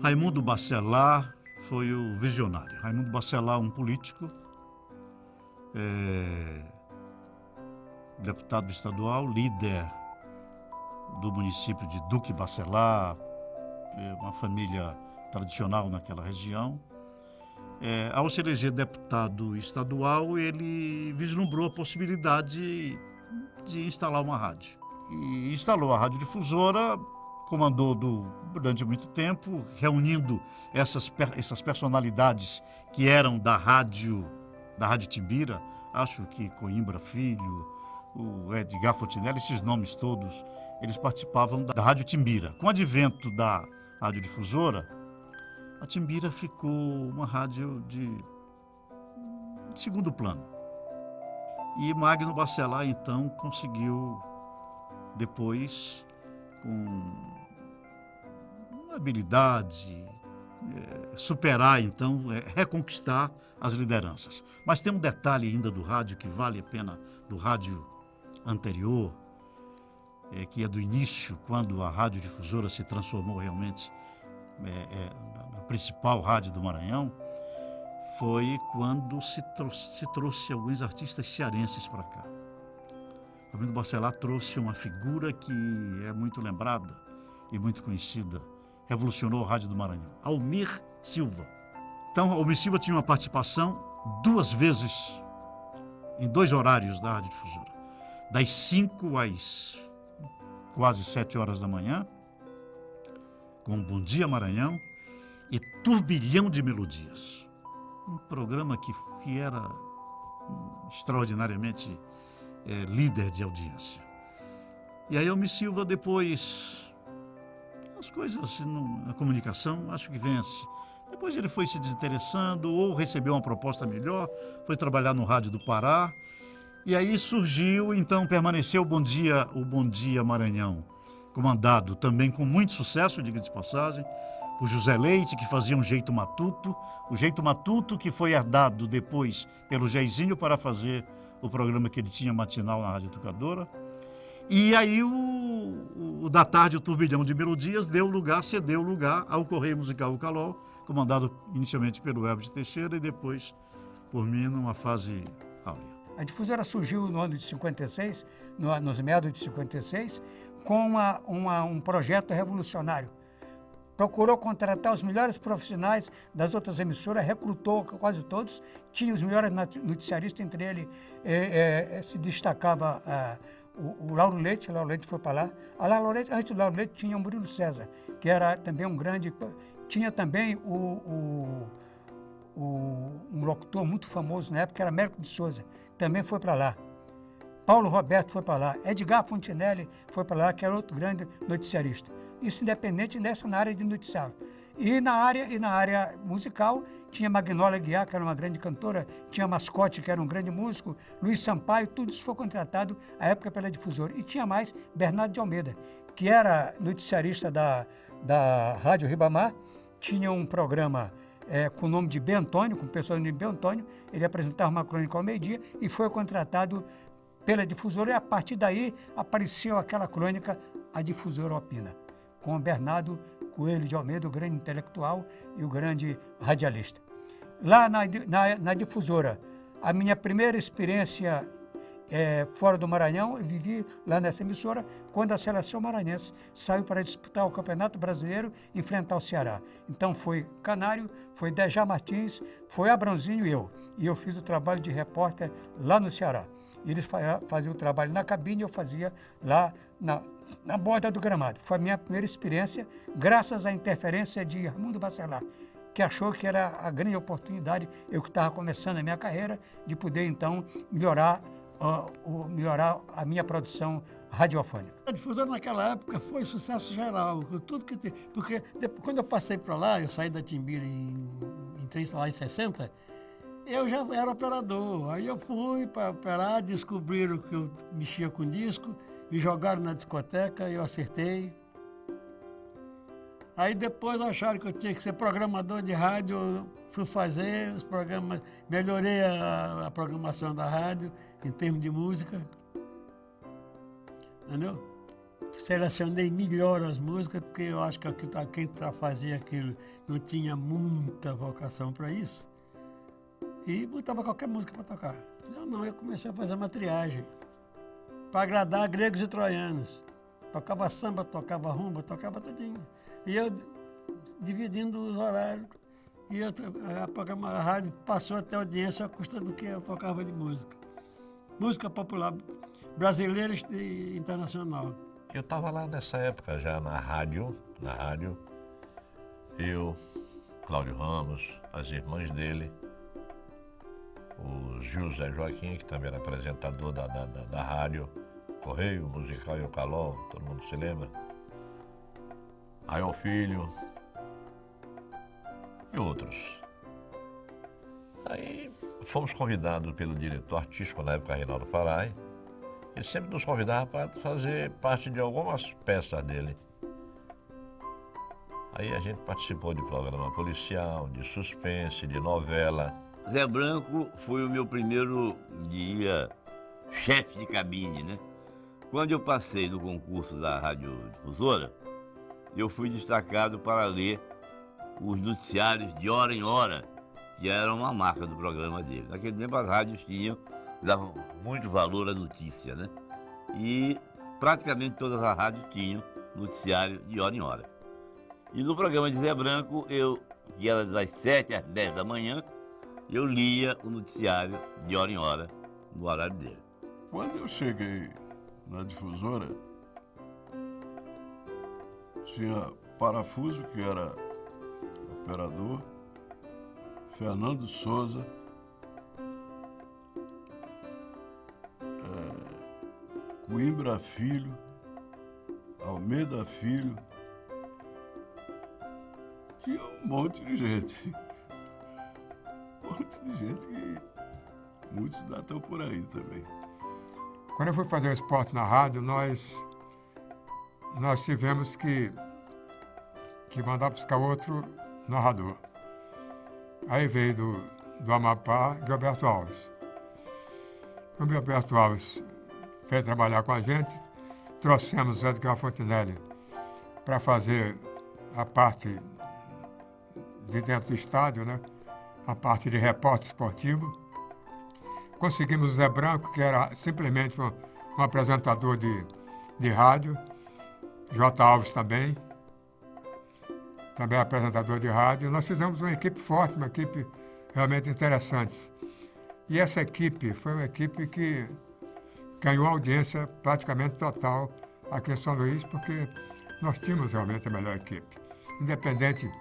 Raimundo Bacelar foi o visionário. Raimundo Bacelar, um político, deputado estadual, líder do município de Duque Bacelar, uma família tradicional naquela região. Ao se eleger deputado estadual, ele vislumbrou a possibilidade de instalar uma rádio. E instalou a radiodifusora, comandou durante muito tempo, reunindo essas personalidades que eram da rádio Timbira, acho que Coimbra Filho, o Edgar Fontinelli, esses nomes todos, eles participavam da Rádio Timbira. Com o advento da radiodifusora, a Timbira ficou uma rádio de segundo plano. E Magno Bacelar, então, conseguiu, depois, com habilidade, superar, então, reconquistar as lideranças. Mas tem um detalhe ainda do rádio que vale a pena, do rádio anterior, que é do início, quando a radiodifusora se transformou realmente na principal rádio do Maranhão, foi quando se trouxe alguns artistas cearenses para cá. Raimundo Bacelar trouxe uma figura que é muito lembrada e muito conhecida, revolucionou a rádio do Maranhão, Almir Silva. Então, Almir Silva tinha uma participação 2 vezes, em 2 horários da radiodifusora, das 5 às quase 7 horas da manhã, com Bom Dia Maranhão e Turbilhão de Melodias. Um programa que era extraordinariamente líder de audiência. E aí Almir Silva, depois, as coisas na comunicação, acho que vence. Depois ele foi se desinteressando ou recebeu uma proposta melhor, foi trabalhar no Rádio do Pará. E aí surgiu, então permaneceu o Bom Dia Maranhão, comandado também com muito sucesso, diga-se de passagem, por José Leite, que fazia um Jeito Matuto, o Jeito Matuto que foi herdado depois pelo Jaizinho para fazer o programa que ele tinha matinal na Rádio Educadora. E aí o da tarde, o Turbilhão de Melodias, cedeu lugar ao Correio Musical O Calol, comandado inicialmente pelo Elvis Teixeira e depois por mim numa fase áurea. A difusora surgiu no ano de 56, nos meados de 56, com um projeto revolucionário. Procurou contratar os melhores profissionais das outras emissoras, recrutou quase todos, tinha os melhores noticiaristas, entre eles se destacava o Lauro Leite foi para lá. Antes do Lauro Leite tinha o Murilo César, que era também um grande... Tinha também um locutor muito famoso na época, que era Américo de Souza, também foi para lá. Paulo Roberto foi para lá. Edgar Fontinelli foi para lá, que era outro grande noticiarista. Isso independente na área de noticiário. E na área musical, tinha Magnólia Guiar, que era uma grande cantora, tinha Mascote, que era um grande músico, Luiz Sampaio, tudo isso foi contratado à época pela difusora. E tinha mais Bernardo de Almeida, que era noticiarista da Rádio Ribamar, tinha um programa com o nome de B. Antônio, com o personagem de B. Antônio, ele apresentava uma crônica ao meio-dia e foi contratado pela difusora, e a partir daí apareceu aquela crônica, A Difusora Opina, com o Bernardo Coelho de Almeida, o grande intelectual e o grande radialista. Lá na difusora, a minha primeira experiência fora do Maranhão, eu vivi lá nessa emissora, quando a seleção maranhense saiu para disputar o Campeonato Brasileiro e enfrentar o Ceará. Então foi Canário, foi Dejá Martins, foi Abrãozinho e eu. E eu fiz o trabalho de repórter lá no Ceará. Eles faziam o trabalho na cabine e eu fazia lá na borda do gramado. Foi a minha primeira experiência, graças à interferência de Raimundo Bacelar, que achou que era a grande oportunidade, eu que estava começando a minha carreira, de poder então melhorar a minha produção radiofônica. A difusão naquela época foi sucesso geral, porque quando eu passei para lá, eu saí da Timbira entrei lá em 60, eu já era operador. Aí eu fui para operar, descobriram que eu mexia com disco, me jogaram na discoteca, eu acertei. Aí depois acharam que eu tinha que ser programador de rádio, eu fui fazer os programas, melhorei a programação da rádio em termos de música, entendeu? selecionei melhor as músicas, porque eu acho que quem fazia aquilo não tinha muita vocação para isso. E botava qualquer música para tocar. Eu comecei a fazer uma triagem para agradar gregos e troianos. Tocava samba, tocava rumba, tocava tudinho. E eu dividindo os horários. E a rádio passou a ter audiência à custa do que eu tocava de música. Música popular brasileira e internacional. Eu estava lá nessa época já na rádio. Eu, Cláudio Ramos, as irmãs dele, o José Joaquim, que também era apresentador da rádio, Correio Musical e o Calol, todo mundo se lembra. Raiol Filho e outros. Aí fomos convidados pelo diretor artístico, na época, Reinaldo Farai. Ele sempre nos convidava para fazer parte de algumas peças dele. Aí a gente participou de programa policial, de suspense, de novela. Zé Branco foi o meu primeiro dia chefe de cabine, né? Quando eu passei no concurso da radiodifusora, eu fui destacado para ler os noticiários de hora em hora, que era uma marca do programa dele. Naquele tempo as rádios davam muito valor à notícia, né? E praticamente todas as rádios tinham noticiário de hora em hora. E no programa de Zé Branco, que era das 7 às 10 da manhã, eu lia o noticiário de hora em hora, no horário dele. Quando eu cheguei na difusora, tinha Parafuso, que era operador, Fernando Souza, Coimbra Filho, Almeida Filho, tinha um monte de gente. Um monte de gente que muitos ainda estão por aí também. Quando eu fui fazer o esporte na rádio, nós tivemos que mandar buscar outro narrador. Aí veio do Amapá, Gilberto Alves. O Gilberto Alves veio trabalhar com a gente, trouxemos o Edgar Fontinelli para fazer a parte de dentro do estádio, né? A parte de repórter esportivo. Conseguimos o Zé Branco, que era simplesmente um apresentador de rádio. J. Alves também apresentador de rádio. Nós fizemos uma equipe forte, uma equipe realmente interessante. E essa equipe foi uma equipe que ganhou audiência praticamente total aqui em São Luís, porque nós tínhamos realmente a melhor equipe. Independente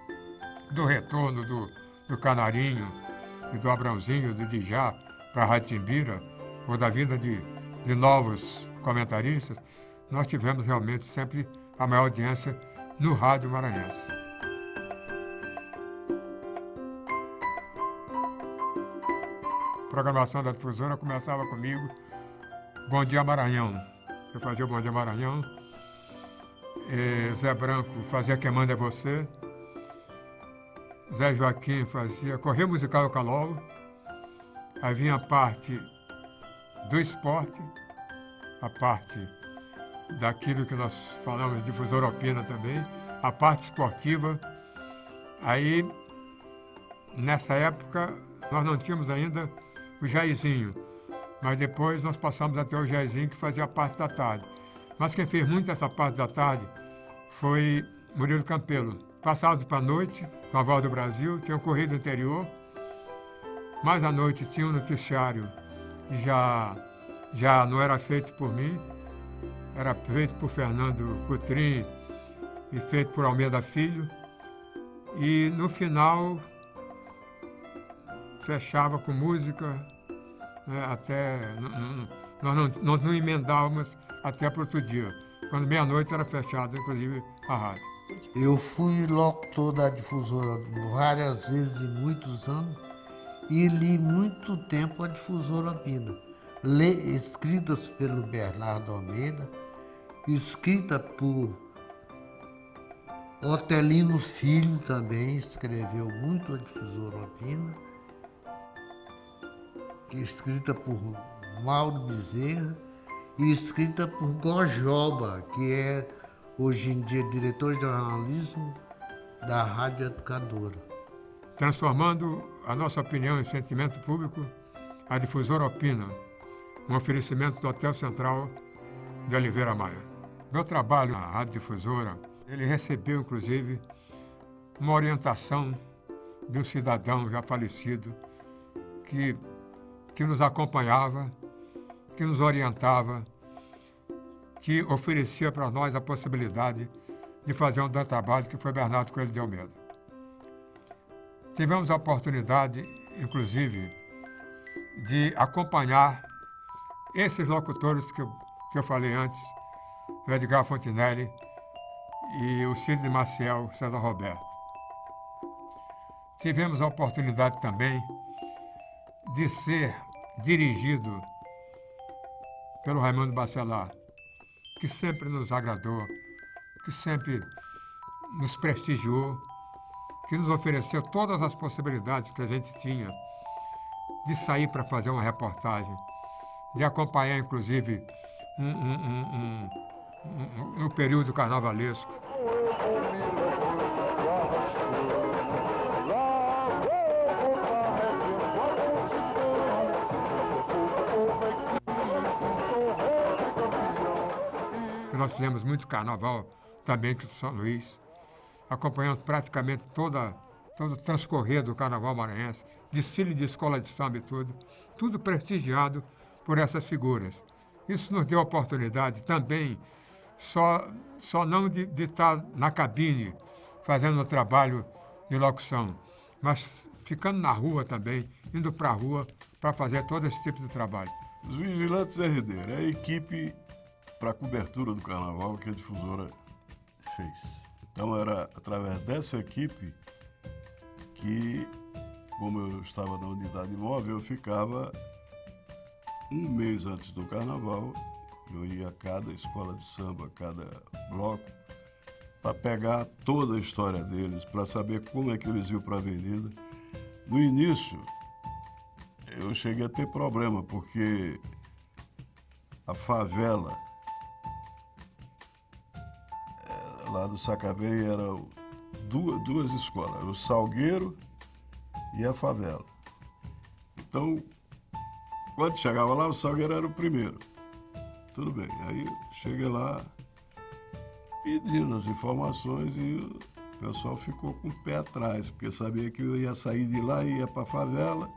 do retorno do Canarinho e do Abrãozinho, do Dijá, para a Rádio Timbira, ou da vinda de novos comentaristas, nós tivemos realmente sempre a maior audiência no rádio maranhense. A programação da difusora começava comigo, Bom Dia Maranhão. Eu fazia o Bom Dia Maranhão, Zé Branco fazia Quem Manda é Você, Zé Joaquim fazia Correio Musical e o Calol. Aí vinha a parte do esporte, a parte daquilo que nós falamos de difusora Opina também, a parte esportiva. Aí, nessa época, nós não tínhamos ainda o Jairzinho, mas depois nós passamos a ter o Jairzinho, que fazia a parte da tarde. Mas quem fez muito essa parte da tarde foi Murilo Campelo. Passávamos para a noite, com a Voz do Brasil, tinha o Correio do Interior, mas à noite tinha um noticiário que já não era feito por mim, era feito por Fernando Coutrin e feito por Almeida Filho. E no final fechava com música, né, até nós não emendávamos até para outro dia. Quando meia-noite era fechado, inclusive, a rádio. Eu fui locutor da difusora várias vezes e muitos anos e li muito tempo a difusora Opina. Escritas pelo Bernardo Almeida, escrita por Otelino Filho também, escreveu muito a difusora Opina, escrita por Mauro Bezerra e escrita por Gojoba, que é hoje em dia diretor de jornalismo da Rádio Educadora. Transformando a nossa opinião em sentimento público, a Difusora opina, um oferecimento do Hotel Central de Oliveira Maia. Meu trabalho na Rádio Difusora, ele recebeu, inclusive, uma orientação de um cidadão já falecido que nos acompanhava, que nos orientava, que oferecia para nós a possibilidade de fazer um grande trabalho, que foi Bernardo Coelho de Almeida. Tivemos a oportunidade, inclusive, de acompanhar esses locutores que eu falei antes, o Edgar Fontinelli e o Cid Maciel César Roberto. Tivemos a oportunidade também de ser dirigido pelo Raimundo Bacelar, que sempre nos agradou, que sempre nos prestigiou, que nos ofereceu todas as possibilidades que a gente tinha de sair para fazer uma reportagem, de acompanhar, inclusive, no período carnavalesco. Nós fizemos muito carnaval também com São Luís, acompanhando praticamente todo o transcorrer do carnaval maranhense, desfile de escola de samba e tudo prestigiado por essas figuras. Isso nos deu a oportunidade também, só não de estar na cabine fazendo o trabalho de locução, mas ficando na rua também, indo para a rua para fazer todo esse tipo de trabalho. Os Vigilantes RD é a equipe para a cobertura do carnaval que a Difusora fez. Então era através dessa equipe que, como eu estava na unidade móvel, eu ficava um mês antes do carnaval, eu ia a cada escola de samba, a cada bloco, para pegar toda a história deles, para saber como é que eles iam para a avenida. No início, eu cheguei a ter problema, porque a favela lá do Sacavém eram duas escolas, o Salgueiro e a favela. Então, quando chegava lá, o Salgueiro era o primeiro. Tudo bem, aí cheguei lá pedindo as informações e o pessoal ficou com o pé atrás, porque sabia que eu ia sair de lá e ia para a favela.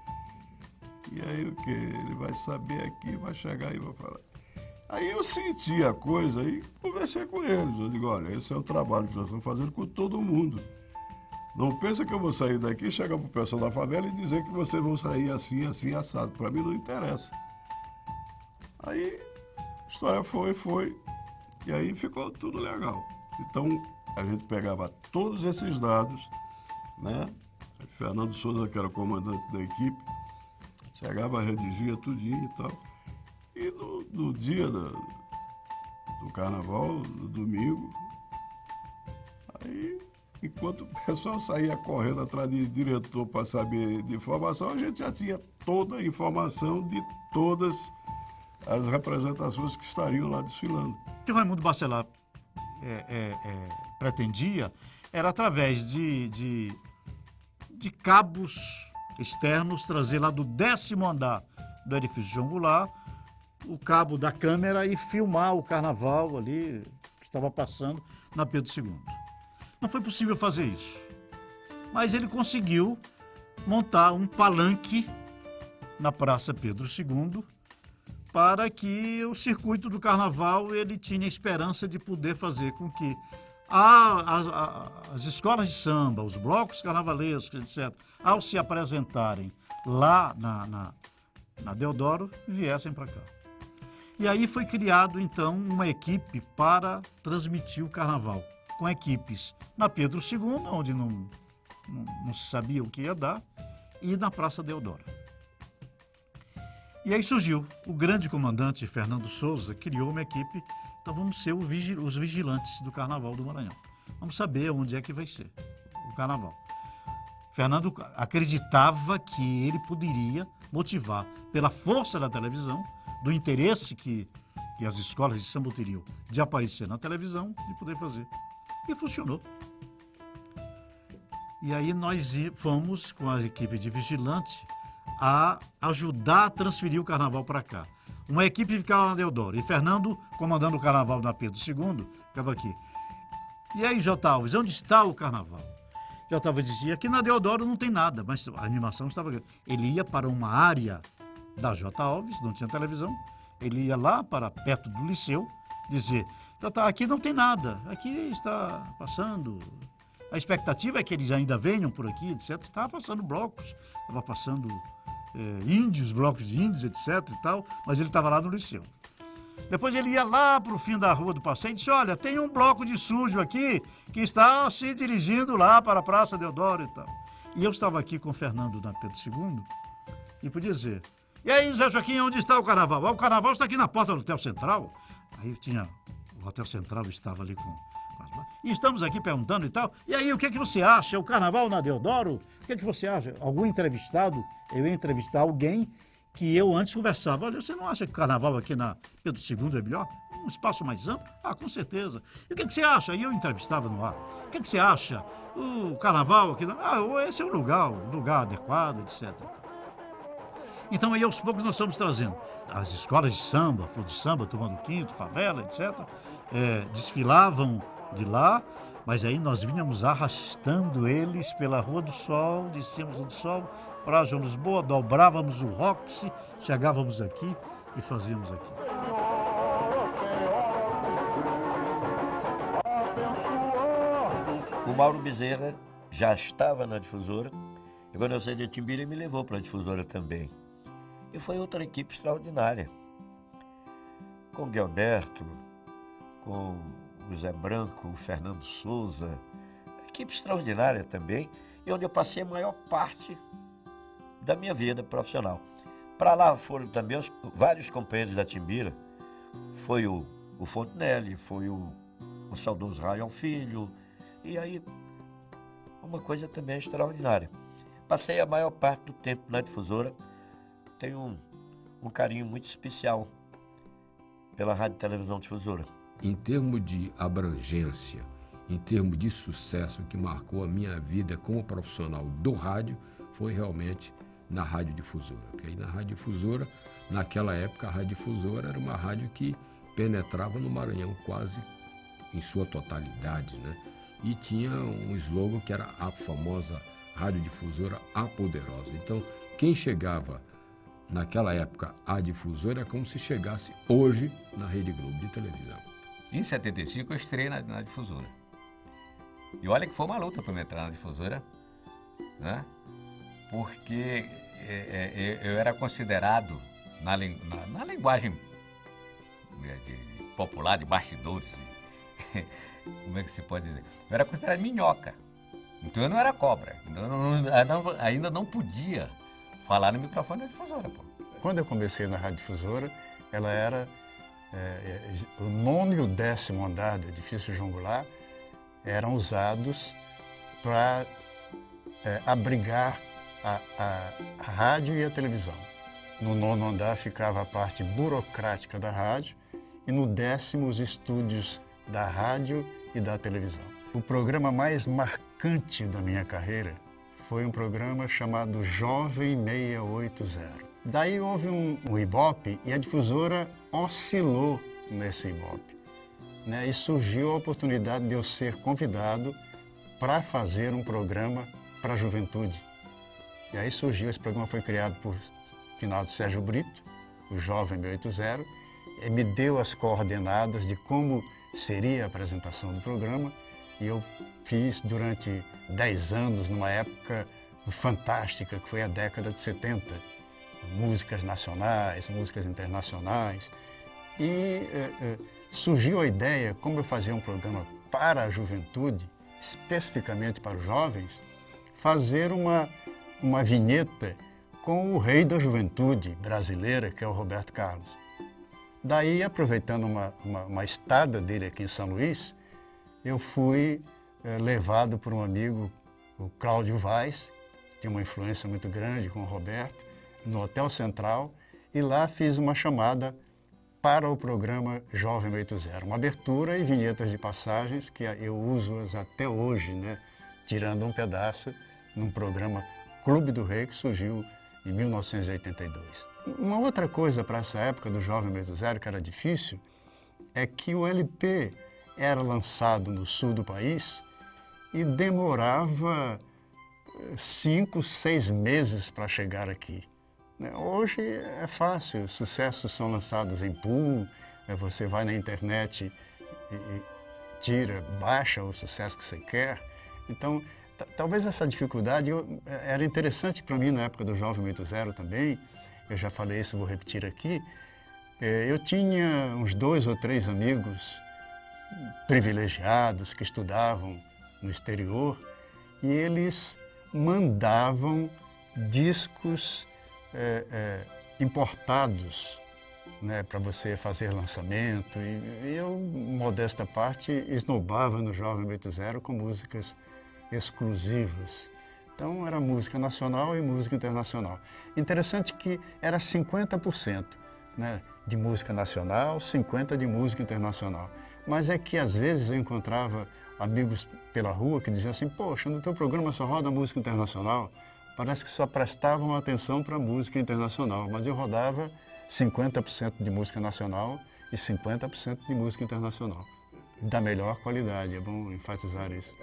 E aí o quê? Ele vai saber aqui, vai chegar e vai falar. Aí eu senti a coisa e conversei com eles. Eu digo, olha, esse é o trabalho que nós estamos fazendo com todo mundo. Não pensa que eu vou sair daqui, chegar para o pessoal da favela e dizer que vocês vão sair assim, assim, assado. Para mim não interessa. Aí a história foi. E aí ficou tudo legal. Então a gente pegava todos esses dados, né? Fernando Souza, que era o comandante da equipe, chegava, redigia tudinho e tal. E no dia do carnaval, no domingo, aí, enquanto o pessoal saía correndo atrás de diretor para saber de informação, a gente já tinha toda a informação de todas as representações que estariam lá desfilando. O que o Raimundo Bacelar pretendia era, através de cabos externos, trazer lá do 10º andar do edifício João Goulart o cabo da câmera e filmar o carnaval ali que estava passando na Pedro II. Não foi possível fazer isso, mas ele conseguiu montar um palanque na Praça Pedro II para que o circuito do carnaval ele tinha esperança de poder fazer com que as escolas de samba, os blocos carnavalescos, etc., ao se apresentarem lá na Deodoro, viessem para cá. E aí foi criado, então, uma equipe para transmitir o carnaval, com equipes na Pedro II, onde não se sabia o que ia dar, e na Praça Deodoro. E aí surgiu o grande comandante Fernando Souza, criou uma equipe, então vamos ser os vigilantes do Carnaval do Maranhão. Vamos saber onde é que vai ser o carnaval. Fernando acreditava que ele poderia motivar, pela força da televisão, do interesse que que as escolas de samba teriam de aparecer na televisão e poder fazer. E funcionou. E aí nós fomos com a equipe de vigilante a ajudar a transferir o carnaval para cá. Uma equipe ficava na Deodoro e Fernando, comandando o carnaval na Pedro II, ficava aqui. E aí, J. Alves, onde está o carnaval? J. Alves dizia, aqui na Deodoro não tem nada, mas a animação estava aqui. Ele ia para uma área da J. Alves, não tinha televisão, ele ia lá para perto do Liceu, dizer, aqui não tem nada, aqui está passando. A expectativa é que eles ainda venham por aqui, etc. Estava passando blocos, estava passando índios, blocos de índios, etc. e tal, mas ele estava lá no Liceu. Depois ele ia lá para o fim da Rua do Passeio e disse, olha, tem um bloco de sujo aqui que está se dirigindo lá para a Praça Deodoro e tal. E eu estava aqui com o Fernando na Pedro II e podia dizer, e aí, Zé Joaquim, onde está o carnaval? O carnaval está aqui na porta do Hotel Central. Aí o Hotel Central estava ali com e estamos aqui perguntando e tal. E aí, o que você acha? O carnaval na Deodoro? O que você acha? Algum entrevistado, eu ia entrevistar alguém que eu antes conversava. Olha, você não acha que o carnaval aqui na Pedro II é melhor? Um espaço mais amplo? Ah, com certeza. E o que você acha? E eu entrevistava no ar. O que você acha? O carnaval aqui... esse é o lugar adequado, etc. Então, aí, aos poucos, nós estamos trazendo as escolas de samba, flor de samba, Turma do Quinto, favela, etc. Desfilavam de lá, mas aí nós vinhamos arrastando eles pela Rua do Sol, descíamos do Sol para João Lisboa, dobrávamos o Roxy, chegávamos aqui e fazíamos aqui. O Mauro Bezerra já estava na difusora, e quando eu saí de Timbira, ele me levou para a difusora também. E foi outra equipe extraordinária, com o Guilberto, com o Zé Branco, o Fernando Souza, equipe extraordinária também, e onde eu passei a maior parte da minha vida profissional. Para lá foram também vários companheiros da Timbira, foi o Fontenelle, foi o saudoso Ryan Filho, e aí uma coisa também extraordinária. Passei a maior parte do tempo na difusora, tenho um carinho muito especial pela Rádio e Televisão Difusora. Em termos de abrangência, em termos de sucesso, que marcou a minha vida como profissional do rádio, foi realmente na Rádio Difusora. Porque aí na Rádio Difusora, naquela época, a Rádio Difusora era uma rádio que penetrava no Maranhão quase em sua totalidade, né? E tinha um slogan que era a famosa Rádio Difusora, a Poderosa. Então, quem chegava naquela época à difusora é como se chegasse hoje na Rede Globo de televisão. Em 75 eu estreiei na difusora. E olha que foi uma luta para eu entrar na difusora, né? Porque eu era considerado, na linguagem popular, de bastidores, como é que se pode dizer? Eu era considerado minhoca. Então eu não era cobra. Eu ainda não podia falar no microfone da difusora, pô. Quando eu comecei na Rádio Difusora, ela era o 9º e o 10º andar do edifício João Goulart eram usados para abrigar a rádio e a televisão. No 9º andar ficava a parte burocrática da rádio e no 10º os estúdios da rádio e da televisão. O programa mais marcante da minha carreira foi um programa chamado Jovem 680. Daí houve um Ibope e a difusora oscilou nesse Ibope, né? E surgiu a oportunidade de eu ser convidado para fazer um programa para a juventude. E aí surgiu, esse programa foi criado por Finado Sérgio Brito, o Jovem 680, e me deu as coordenadas de como seria a apresentação do programa, e eu fiz durante 10 anos, numa época fantástica, que foi a década de 70. Músicas nacionais, músicas internacionais. E surgiu a ideia, como eu fazia um programa para a juventude, especificamente para os jovens, fazer uma vinheta com o rei da juventude brasileira, que é o Roberto Carlos. Daí, aproveitando uma estada dele aqui em São Luís, eu fui levado por um amigo, o Cláudio Vaz, que tem uma influência muito grande com o Roberto, no Hotel Central, e lá fiz uma chamada para o programa Jovem 80, uma abertura e vinhetas de passagens que eu uso-as até hoje, né? Tirando um pedaço num programa Clube do Rei, que surgiu em 1982. Uma outra coisa para essa época do Jovem 80, que era difícil, é que o LP era lançado no sul do país e demorava 5, 6 meses para chegar aqui. Hoje é fácil, os sucessos são lançados em pool, você vai na internet e tira, baixa o sucesso que você quer. Então, talvez essa dificuldade era interessante para mim na época do Jovem 80 também. Eu já falei isso, vou repetir aqui. Eu tinha uns 2 ou 3 amigos privilegiados que estudavam no exterior e eles mandavam discos importados, né, para você fazer lançamento. E eu, modesta parte, esnobava no Jovem 80 com músicas exclusivas. Então, era música nacional e música internacional. Interessante que era 50%, né, de música nacional, 50% de música internacional. Mas é que, às vezes, eu encontrava amigos pela rua que diziam assim: poxa, no teu programa só roda música internacional. Parece que só prestavam atenção para a música internacional. Mas eu rodava 50% de música nacional e 50% de música internacional. Da melhor qualidade, é bom enfatizar isso.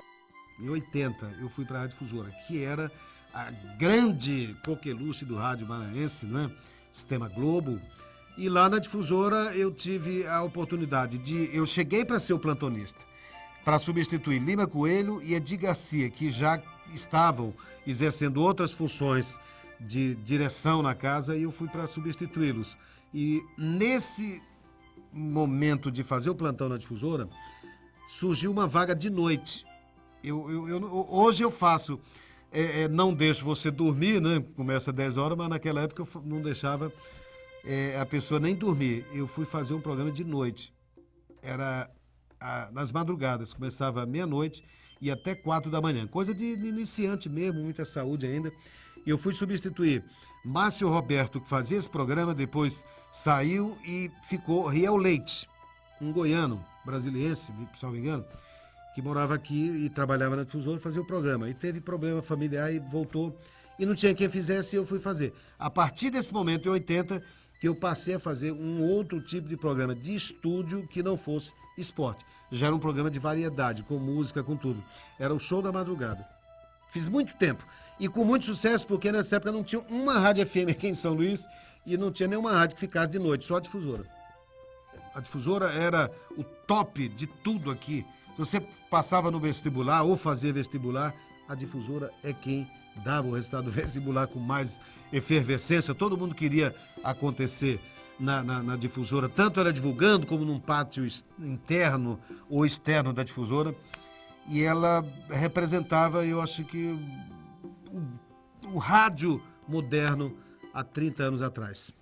Em 80, eu fui para a Rádio Difusora, que era a grande coqueluche do rádio maranhense, não é? Sistema Globo. E lá na Difusora eu tive a oportunidade de... Eu cheguei para ser o plantonista, para substituir Lima Coelho e Edir Garcia, que já estavam exercendo outras funções de direção na casa, e eu fui para substituí-los. E nesse momento de fazer o plantão na Difusora, surgiu uma vaga de noite. Hoje eu faço, não deixo você dormir, né? Começa às 10 horas, mas naquela época eu não deixava a pessoa nem dormir. Eu fui fazer um programa de noite. Era nas madrugadas, começava meia-noite e até 4 da manhã. Coisa de iniciante mesmo, muita saúde ainda. E eu fui substituir Márcio Roberto, que fazia esse programa, depois saiu e ficou Riel Leite, um goiano, brasiliense, se não me engano, que morava aqui e trabalhava na Difusora, fazia o programa. E teve problema familiar e voltou. E não tinha quem fizesse e eu fui fazer. A partir desse momento, em 80, que eu passei a fazer um outro tipo de programa de estúdio que não fosse esporte. Já era um programa de variedade, com música, com tudo. Era o Show da Madrugada. Fiz muito tempo. E com muito sucesso, porque nessa época não tinha uma rádio FM aqui em São Luís e não tinha nenhuma rádio que ficasse de noite, só a Difusora. A Difusora era o top de tudo aqui. Se você passava no vestibular ou fazia vestibular, a Difusora é quem dava o resultado do vestibular com mais efervescência. Todo mundo queria acontecer na Difusora, tanto era divulgando como num pátio interno ou externo da Difusora. E ela representava, eu acho que, o rádio moderno há 30 anos atrás.